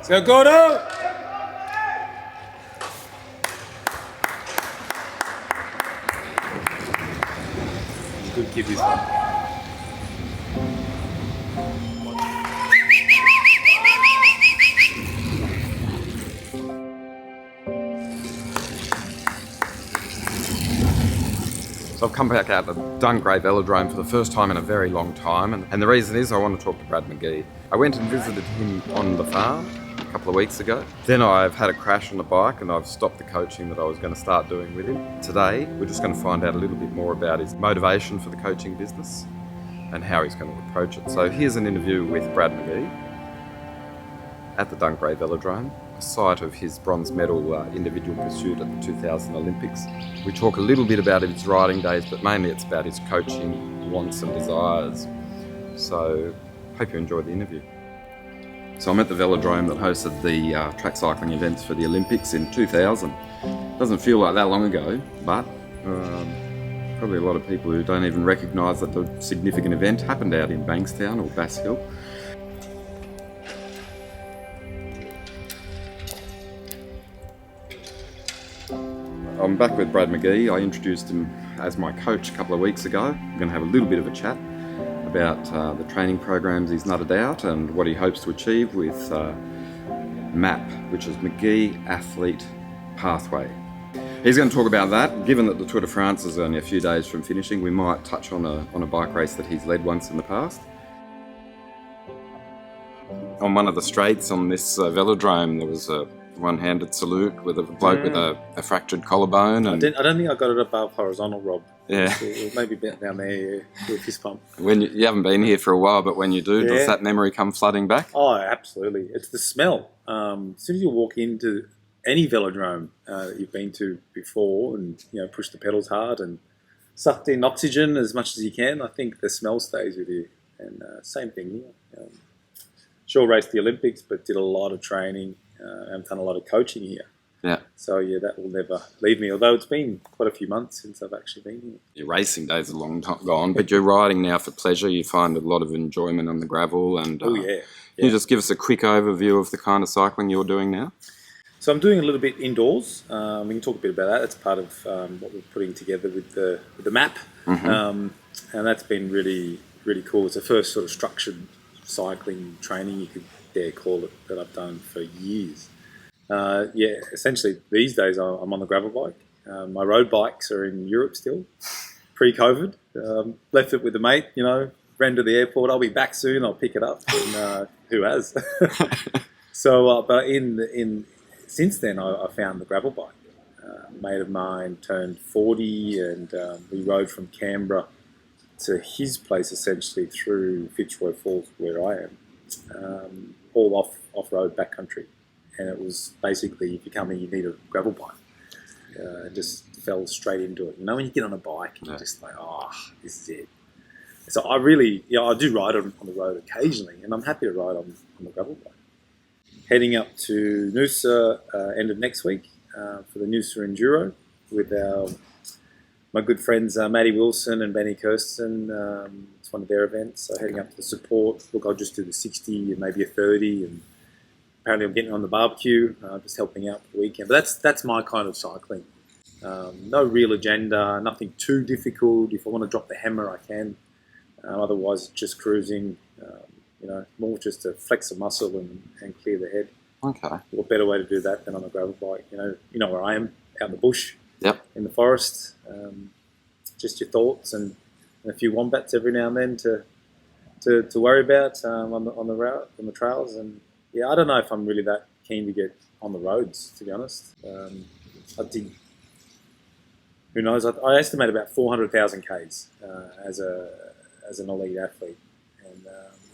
Let's go, Gordo! Good kid, this one. So I've come back out to Dungray Velodrome for the first time in a very long time, and the reason is I want to talk to Brad McGee. I went and visited him on the farm a couple of weeks ago. Then I've had a crash on the bike and I've stopped the coaching that I was going to start doing with him. Today we're just going to find out a little bit more about his motivation for the coaching business and how he's going to approach it. So here's an interview with Brad McGee at the Dungray Velodrome, a site of his bronze medal individual pursuit at the 2000 Olympics. We talk a little bit about his riding days, but mainly it's about his coaching wants and desires. So hope you enjoy the interview. So I'm at the velodrome that hosted the track cycling events for the Olympics in 2000. Doesn't feel like that long ago, but probably a lot of people who don't even recognise that the significant event happened out in Bankstown or Bass Hill. I'm back with Brad McGee. I introduced him as my coach a couple of weeks ago. We're going to have a little bit of a chat about the training programs he's nutted out and what he hopes to achieve with MAP, which is McGee Athlete Pathway. He's going to talk about that. Given that the Tour de France is only a few days from finishing, we might touch on a bike race that he's led once in the past. On one of the straights on this velodrome, there was a one-handed salute with a bloke with a fractured collarbone. And I don't think I got it above horizontal, Rob. Yeah. It maybe bent down there with a fist pump. When you haven't been here for a while, but when you do, does that memory come flooding back? Oh, absolutely. It's the smell. As soon as you walk into any velodrome that you've been to before and push the pedals hard and sucked in oxygen as much as you can, I think the smell stays with you. And same thing here. Sure raced the Olympics, but did a lot of training and done a lot of coaching here. Yeah. So that will never leave me, although it's been quite a few months since I've actually been here. Your racing days are a long time gone, but you're riding now for pleasure. You find a lot of enjoyment on the gravel. And Can you just give us a quick overview of the kind of cycling you're doing now? So I'm doing a little bit indoors. We can talk a bit about that. That's part of what we're putting together with the MAP. And that's been really, really cool. It's the first sort of structured cycling training, you could dare call it, that I've done for years. Essentially these days I'm on the gravel bike. My road bikes are in Europe still, pre-COVID. Left it with a mate, ran to the airport. I'll be back soon. I'll pick it up. And who has? So, but since then I found the gravel bike. A mate of mine turned 40, and we rode from Canberra to his place essentially through Fitzroy Falls, where I am, all off-road backcountry. And it was basically, if you come in, you need a gravel bike. Just fell straight into it. When you get on a bike, and you're just like, oh, this is it. So I really, I do ride on the road occasionally, and I'm happy to ride on the gravel bike. Heading up to Noosa end of next week for the Noosa Enduro with my good friends Maddie Wilson and Benny Kirsten. It's one of their events. So heading up to the support. Look, I'll just do the 60 and maybe a 30, and apparently I'm getting on the barbecue, just helping out for the weekend. But that's my kind of cycling. No real agenda, nothing too difficult. If I want to drop the hammer, I can. Otherwise, just cruising. More just to flex a muscle and clear the head. Okay. What better way to do that than on a gravel bike? You know where I am, out in the bush. Yep. In the forest. Just your thoughts and a few wombats every now and then to worry about on the route, on the trails. And I don't know if I'm really that keen to get on the roads, to be honest. I did. Who knows? I estimate about 400,000 Ks as an elite athlete.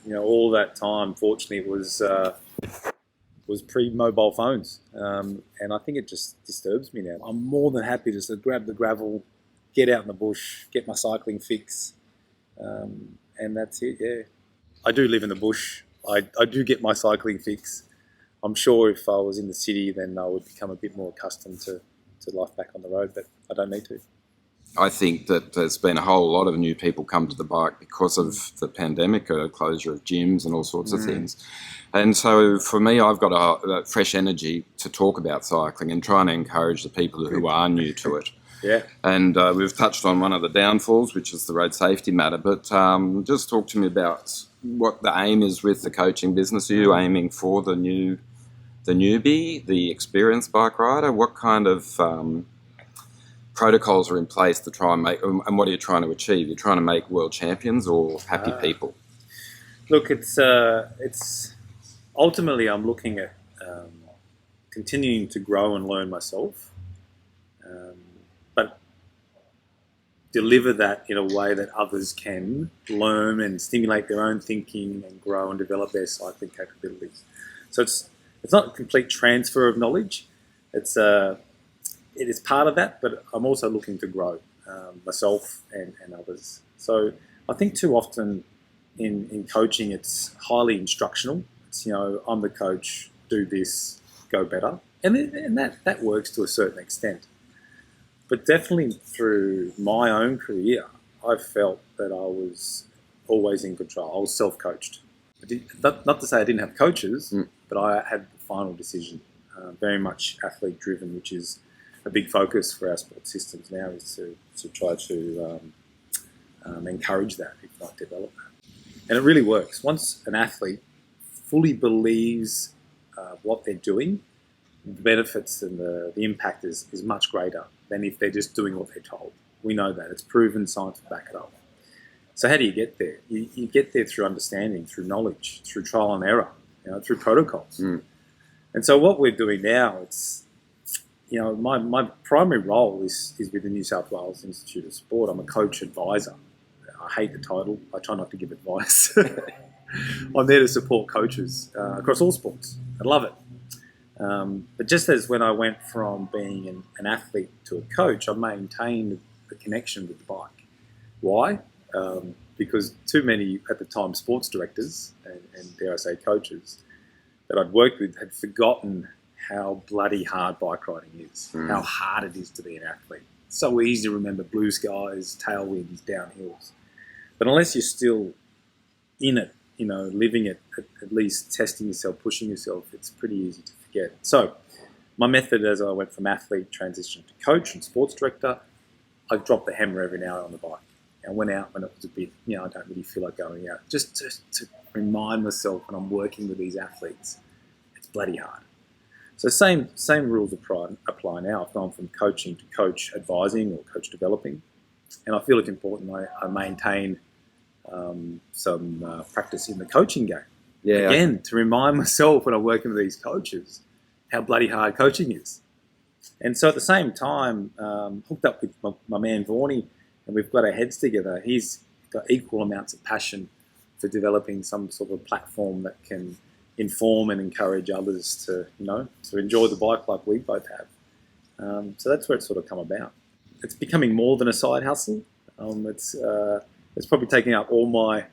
And all that time, fortunately, was pre-mobile phones, and I think it just disturbs me now. I'm more than happy just to grab the gravel, get out in the bush, get my cycling fix, and that's it. Yeah, I do live in the bush. I do get my cycling fix. I'm sure if I was in the city, then I would become a bit more accustomed to life back on the road, but I don't need to. I think that there's been a whole lot of new people come to the bike because of the pandemic, closure of gyms and all sorts of things. And so for me, I've got a fresh energy to talk about cycling and trying to encourage the people who are new to it. Yeah. And we've touched on one of the downfalls, which is the road safety matter. But just talk to me about what the aim is with the coaching business. Are you aiming for the newbie, the experienced bike rider? What kind of protocols are in place to try and make, and what are you trying to achieve? You're trying to make world champions or happy people? Look, it's ultimately I'm looking at continuing to grow and learn myself, but deliver that in a way that others can learn and stimulate their own thinking and grow and develop their cycling capabilities. So it's not a complete transfer of knowledge. It is part of that, but I'm also looking to grow myself and others. So I think too often in coaching, it's highly instructional. It's, I'm the coach, do this, go better. And that works to a certain extent. But definitely through my own career, I felt that I was always in control. I was self-coached. Not to say I didn't have coaches, but I had the final decision, very much athlete-driven, which is a big focus for our sports systems now, is to try to encourage that, if not develop that. And it really works. Once an athlete fully believes what they're doing, the benefits and the impact is much greater than if they're just doing what they're told. We know that. It's proven, science to back it up. So how do you get there? You get there through understanding, through knowledge, through trial and error, through protocols. And so what we're doing now, it's, my primary role is with the New South Wales Institute of Sport. I'm a coach advisor. I hate the title. I try not to give advice. I'm there to support coaches across all sports. I love it. But just as when I went from being an athlete to a coach, I maintained the connection with the bike. Why? Because too many, at the time, sports directors and dare I say coaches that I'd worked with had forgotten how bloody hard bike riding is, how hard it is to be an athlete. It's so easy to remember blue skies, tailwinds, downhills. But unless you're still in it, living it, at least testing yourself, pushing yourself, it's pretty easy to forget. So my method as I went from athlete, transitioned to coach and sports director, I dropped the hammer every now and then on the bike. I went out when it was a bit, I don't really feel like going out, just to remind myself when I'm working with these athletes, it's bloody hard. So same rules apply now. I've gone from coaching to coach advising or coach developing, and I feel it's important I maintain some practice in the coaching game. Yeah. Again, to remind myself when I'm working with these coaches how bloody hard coaching is. And so at the same time, hooked up with my man Vaughan, and we've got our heads together. He's got equal amounts of passion for developing some sort of platform that can inform and encourage others to enjoy the bike like we both have. So that's where it's sort of come about. It's becoming more than a side hustle. It's probably taking up all my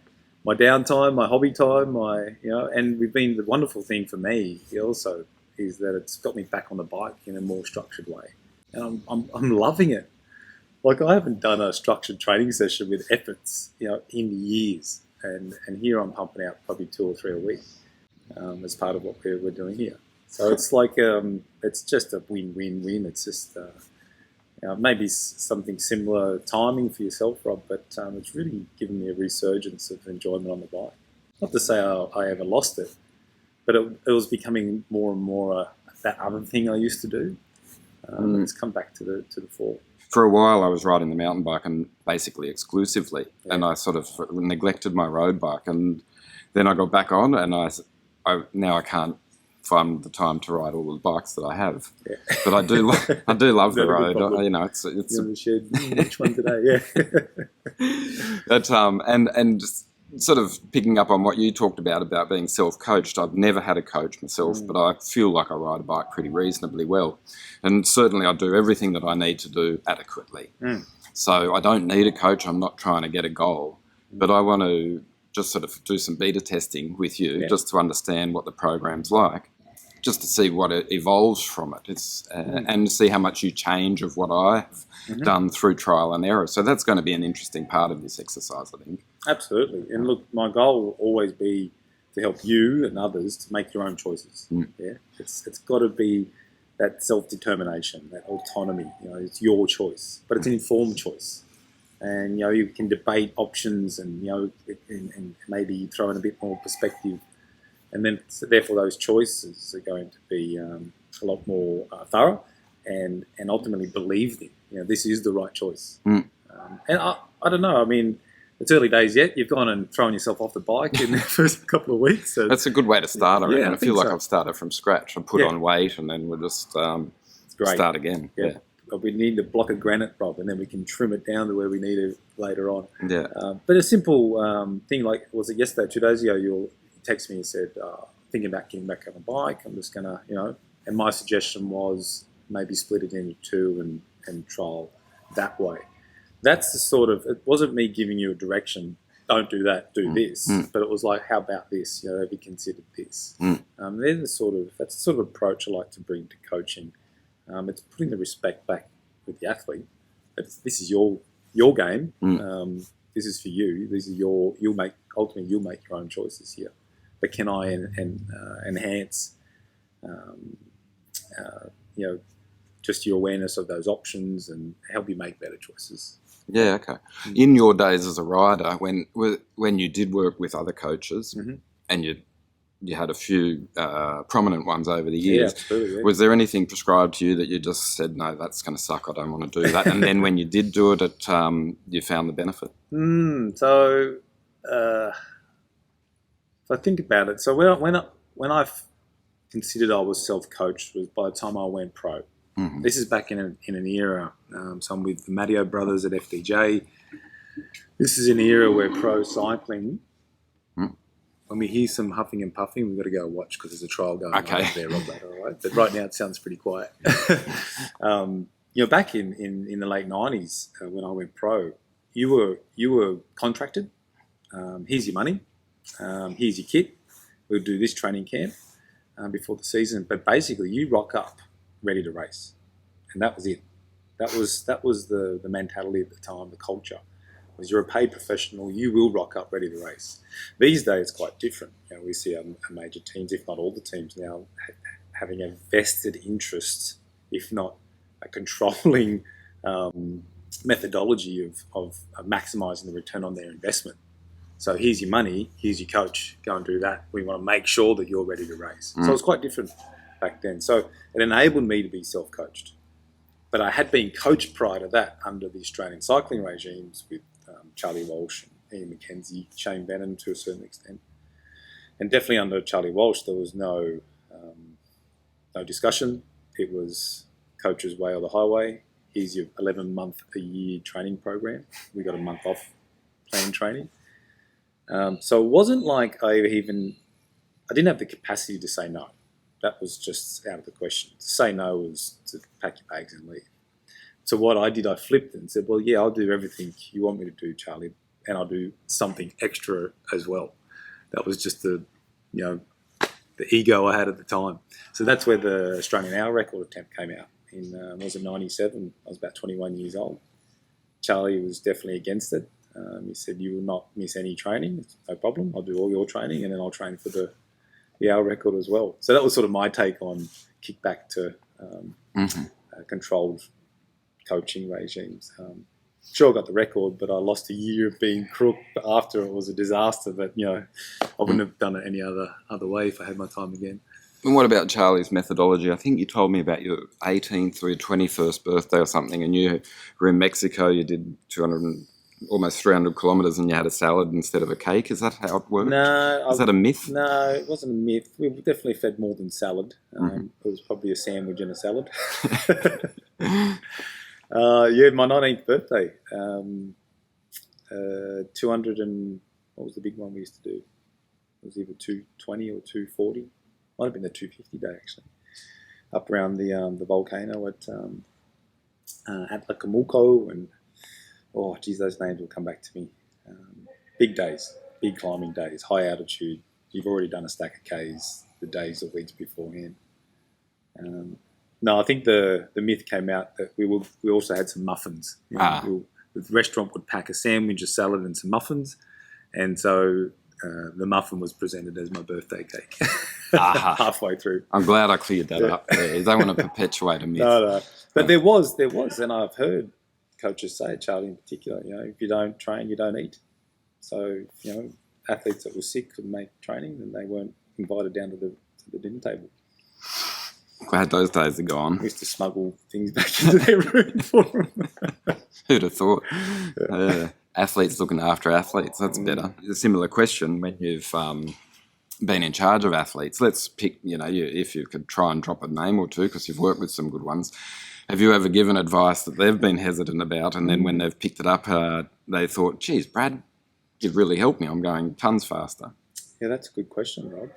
downtime, my hobby time, and the wonderful thing for me also is that it's got me back on the bike in a more structured way. And I'm loving it. Like, I haven't done a structured training session with efforts, in years. And here I'm pumping out probably 2 or 3 a week as part of what we're doing here. So it's like, it's just a win-win-win. It's just maybe something similar timing for yourself, Rob, but it's really given me a resurgence of enjoyment on the bike. Not to say I ever lost it, but it was becoming more and more that other thing I used to do. It's come back to the fore. For a while, I was riding the mountain bike and basically exclusively, and I sort of neglected my road bike. And then I got back on, and now I can't find the time to ride all the bikes that I have. Yeah. But I do love the road. It's in the shed. Which one today? Yeah. But and just sort of picking up on what you talked about being self-coached. I've never had a coach myself, but I feel like I ride a bike pretty reasonably well. And certainly I do everything that I need to do adequately. So I don't need a coach. I'm not trying to get a goal, but I want to just sort of do some beta testing with you just to understand what the program's like. just to see what it evolves from it. It's and see how much you change of what I've done through trial and error. So that's going to be an interesting part of this exercise, I think. Absolutely. And look, my goal will always be to help you and others to make your own choices. Yeah, it's got to be that self-determination, that autonomy. It's your choice, but it's an informed choice. And you can debate options, and and maybe throw in a bit more perspective, and then therefore those choices are going to be a lot more thorough, and ultimately believed in. This is the right choice. And I don't know. I mean, it's early days yet. You've gone and thrown yourself off the bike in the first couple of weeks. So that's a good way to start. I feel like so. I've started from scratch. I put on weight, and then we'll just start again. Yeah. We need a block of granite, Rob, and then we can trim it down to where we need it later on. Yeah. But a simple thing, like, was it yesterday, 2 days ago, you texted me and said, thinking about getting back on a bike, I'm just going to, and my suggestion was maybe split it into two and trial that way. That's the sort of, it wasn't me giving you a direction, don't do that, do this, but it was like, how about this? Have you considered this? That's the sort of approach I like to bring to coaching. It's putting the respect back with the athlete. This is your game. This is for you. This is you'll make your own choices here. But can I enhance, just your awareness of those options and help you make better choices? Yeah, okay. In your days as a rider, when you did work with other coaches, and you had a few prominent ones over the years. Yeah, absolutely, yeah. Was there anything prescribed to you that you just said, no, that's going to suck, I don't want to do that? And then when you did do it, you found the benefit? So if I think about it, so when I considered I was self-coached was by the time I went pro. This is back in an era. So I'm with the Matteo brothers at FDJ. This is an era where pro cycling... When we hear some huffing and puffing, we've got to go watch because there's a trial going on there, Rob, later, all right? But right now it sounds pretty quiet. Back in the late 90s when I went pro, you were contracted. Here's your money. Here's your kit. We'll do this training camp before the season. But basically, you rock up ready to race, and that was it. That was the mentality at the time, the culture. You're a paid professional, you will rock up ready to race. These days, it's quite different. We see our major teams, if not all the teams now, having a vested interest, if not a controlling methodology of maximising the return on their investment. So here's your money, here's your coach, go and do that. We want to make sure that you're ready to race. So it's quite different back then. So it enabled me to be self-coached. But I had been coached prior to that under the Australian cycling regimes with Charlie Walsh, Ian McKenzie, Shane Benham to a certain extent. And definitely under Charlie Walsh, there was no discussion. It was coach's way or the highway. Here's your 11-month-a-year training program. We got a month off planned training. So it wasn't like I didn't have the capacity to say no. That was just out of the question. To say no was to pack your bags and leave. So what I did, I flipped it and said, well, yeah, I'll do everything you want me to do, Charlie, and I'll do something extra as well. That was just the ego I had at the time. So that's where the Australian hour record attempt came out. Was it 97? I was about 21 years old. Charlie was definitely against it. He said, you will not miss any training. No problem. I'll do all your training, and then I'll train for the hour record as well. So that was sort of my take on kick back to controlled coaching regimes. Sure, I got the record, but I lost a year of being crook after. It was a disaster. But I wouldn't have done it any other way if I had my time again. And what about Charlie's methodology? I think you told me about your 18th or your 21st birthday or something, and you were in Mexico. You did 200, almost 300 kilometres, and you had a salad instead of a cake. Is that how it worked? No. Is that a myth? No, it wasn't a myth. We definitely fed more than salad. It was probably a sandwich and a salad. My 19th birthday. 200 and... What was the big one we used to do? It was either 220 or 240. Might have been the 250 day, actually. Up around the volcano at Atlacomulco, and those names will come back to me. Big days, big climbing days, high altitude. You've already done a stack of Ks the days or weeks beforehand. No, I think the myth came out that we also had some muffins. The restaurant would pack a sandwich, a salad, and some muffins, and so the muffin was presented as my birthday cake halfway through. I'm glad I cleared that up. You don't want to perpetuate a myth. No. But there was, and I've heard coaches say, Charlie in particular, if you don't train, you don't eat. So, athletes that were sick couldn't make training, and they weren't invited down to the dinner table. Glad those days are gone. We used to smuggle things back into their room for them. Who'd have thought? Athletes looking after athletes, that's better. A similar question when you've been in charge of athletes. Let's pick, if you could try and drop a name or two, because you've worked with some good ones. Have you ever given advice that they've been hesitant about, and then when they've picked it up, they thought, geez, Brad, you've really helped me. I'm going tons faster. Yeah, that's a good question, Rob.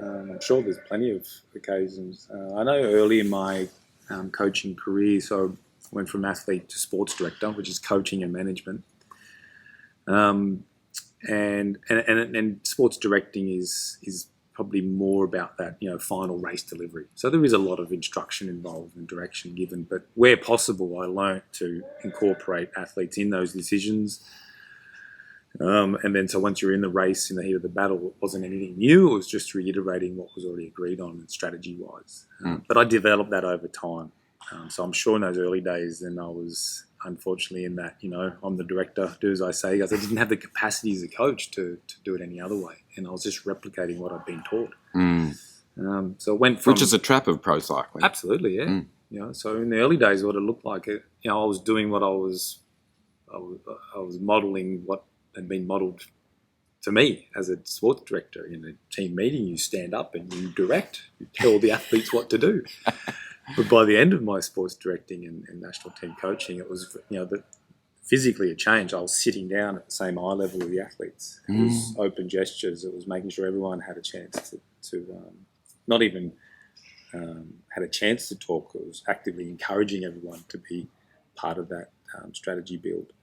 I'm sure there's plenty of occasions. I know early in my coaching career, so I went from athlete to sports director, which is coaching and management. And sports directing is probably more about that, final race delivery. So there is a lot of instruction involved and direction given, but where possible, I learnt to incorporate athletes in those decisions. And then so once you're in the race, in the heat of the battle, it wasn't anything new. It was just reiterating what was already agreed on and strategy-wise. But I developed that over time. So I'm sure in those early days, then I was unfortunately in that, I'm the director, do as I say, because I didn't have the capacity as a coach to do it any other way. And I was just replicating what I'd been taught. So it went from... Which is a trap of pro cycling. Absolutely, yeah. So in the early days, what it looked like, I was doing what I was modelling what had been modelled to me as a sports director. In a team meeting, you stand up and you direct, you tell the athletes what to do. But by the end of my sports directing and national team coaching, it was, physically a change. I was sitting down at the same eye level with the athletes. It was open gestures. It was making sure everyone had a chance to not even had a chance to talk. It was actively encouraging everyone to be part of that strategy build.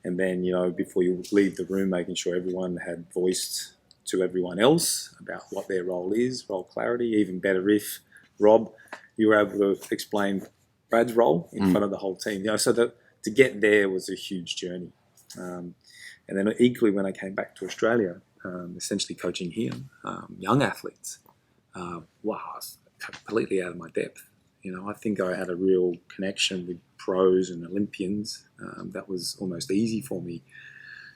And then, before you leave the room, making sure everyone had voiced to everyone else about what their role is, role clarity. Even better if, Rob, you were able to explain Brad's role in front of the whole team. So that to get there was a huge journey. And then equally when I came back to Australia, essentially coaching here, young athletes, I was completely out of my depth. I think I had a real connection with pros and Olympians. That was almost easy for me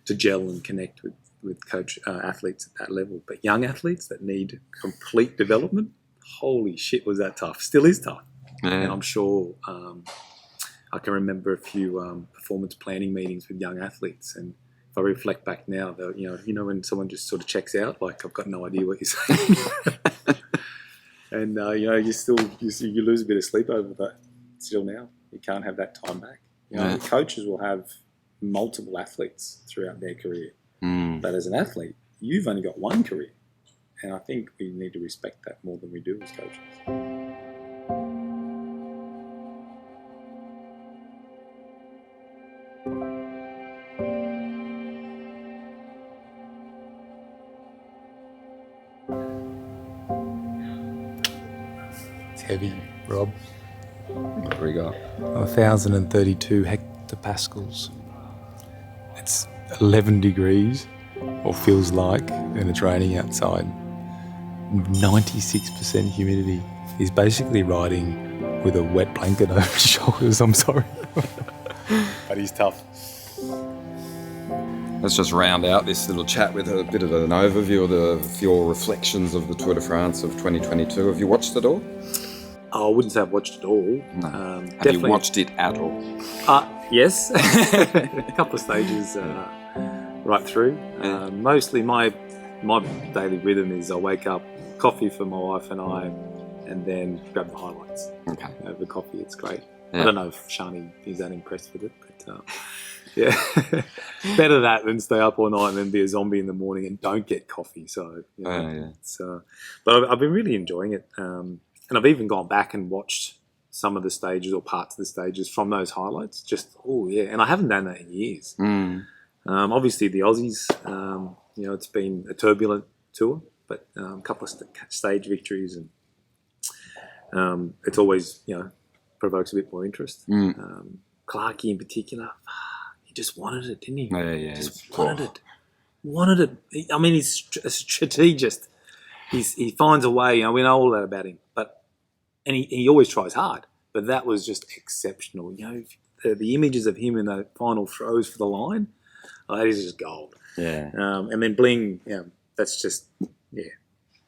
to gel and connect with coach athletes at that level. But young athletes that need complete development, holy shit, was that tough. Still is tough. Yeah. And I'm sure I can remember a few performance planning meetings with young athletes, and if I reflect back now, when someone just sort of checks out, like, I've got no idea what you're saying. And you lose a bit of sleep over that. Still now, you can't have that time back. Coaches will have multiple athletes throughout their career, but as an athlete, you've only got one career, and I think we need to respect that more than we do as coaches. Heavy, Rob. What do we got? 1,032 hectopascals. It's 11 degrees, or feels like, and it's raining outside. 96% humidity. He's basically riding with a wet blanket over his shoulders, I'm sorry. But he's tough. Let's just round out this little chat with a bit of an overview of your reflections of the Tour de France of 2022. Have you watched it all? I wouldn't say I've watched it all. No. Have you watched it at all? Yes. A couple of stages right through. Mostly my daily rhythm is I wake up, coffee for my wife and I, and then grab the highlights. Okay. Over coffee, it's great. Yeah. I don't know if Shani is that impressed with it, but yeah. Better that than stay up all night and then be a zombie in the morning and don't get coffee. So, it's, but I've been really enjoying it. And I've even gone back and watched some of the stages or parts of the stages from those highlights. Just, and I haven't done that in years. Obviously, the Aussies, it's been a turbulent tour, but a couple of stage victories. it's always, provokes a bit more interest. Mm. Clarkey in particular, he just wanted it, didn't he? Yeah. Just wanted it. I mean, he's a strategist. He finds a way. We know all that about him, and he always tries hard. But that was just exceptional. The images of him in the final throws for the line, that is just gold. Yeah. And then Bling, that's just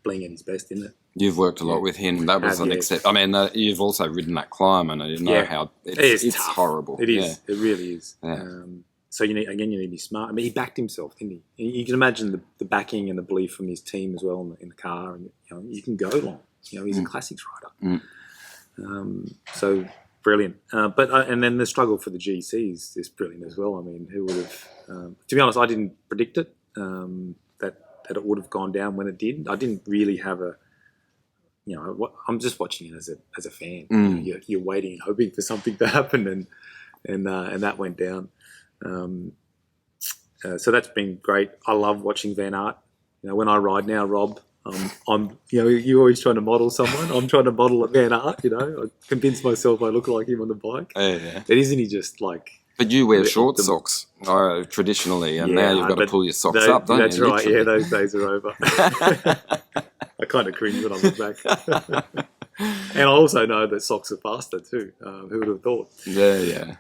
Bling at his best, isn't it? You've worked a lot with him. That was an exception. I mean, you've also ridden that climb, and you know how it's horrible. It is. It really is. Yeah. So you need to be smart. I mean, he backed himself, didn't he? You can imagine the backing and the belief from his team as well in the car, and you can go long. He's a classics rider. So brilliant. And then the struggle for the GC is brilliant as well. I mean, who would have? To be honest, I didn't predict it. That it would have gone down when it did. I didn't really have a. I'm just watching it as a fan. You're waiting and hoping for something to happen, and that went down. So that's been great. I love watching Van Aert. When I ride now, Rob, I'm you're always trying to model someone. I'm trying to model a Van Aert. I convince myself I look like him on the bike. Yeah. But isn't he just like? But you wear short socks traditionally, and now you've got to pull your socks up, don't you? That's right. Yeah, those days are over. I kind of cringe when I look back. And I also know that socks are faster too. Who would have thought? Yeah.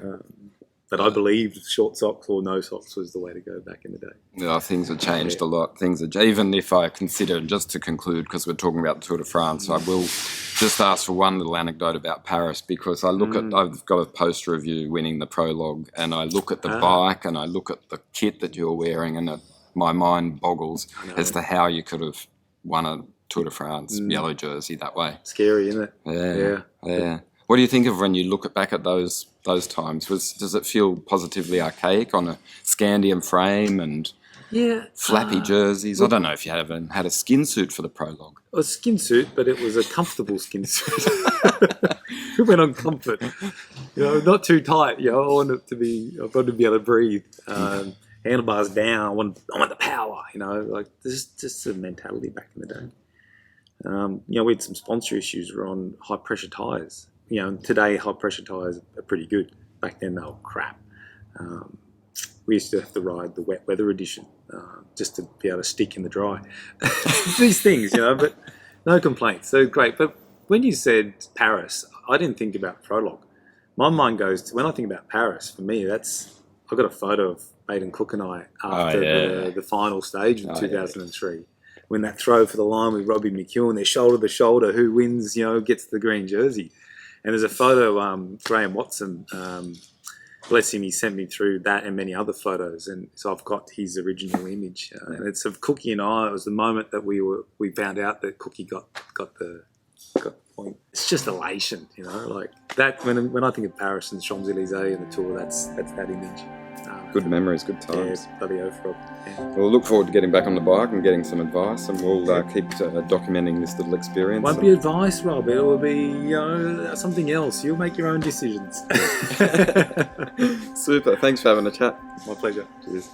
But I believed short socks or no socks was the way to go back in the day. Yeah, things have changed a lot. Even if I consider, just to conclude, because we're talking about the Tour de France, I will just ask for one little anecdote about Paris, because I look at, I've got a poster of you winning the prologue, and I look at the bike and I look at the kit that you're wearing, and my mind boggles as to how you could have won a Tour de France yellow jersey that way. Scary, isn't it? Yeah. What do you think of when you look back at those times? Does it feel positively archaic on a Scandium frame and flappy jerseys? I don't know if you haven't had a skin suit for the prologue. A skin suit, but it was a comfortable skin suit. It went on comfort. Not too tight. I want it to be. I've got to be able to breathe. Handlebars down. I want the power. This is just the mentality back in the day. We had some sponsor issues. We're on high pressure tyres. Today high pressure tyres are pretty good. Back then they were crap. We used to have to ride the wet weather edition just to be able to stick in the dry. These things, but no complaints. So great. But when you said Paris, I didn't think about prologue. My mind goes to, when I think about Paris, for me, I've got a photo of Aidan Cook and I after the final stage in 2003. When that throw for the line with Robbie McEwen, they're shoulder to shoulder, who wins, gets the green jersey. And there's a photo, Graham Watson, bless him, he sent me through that and many other photos. And so I've got his original image. And it's of Cookie and I. It was the moment that we found out that Cookie got the point. It's just elation, like that. When I think of Paris and Champs-Elysees and the Tour, that's that image. Good memories, good times. Yeah, bloody oath, Rob. Yeah. We'll look forward to getting back on the bike and getting some advice, and we'll keep documenting this little experience. Won't be advice, Rob. It will be something else. You'll make your own decisions. Super. Thanks for having a chat. My pleasure. Cheers.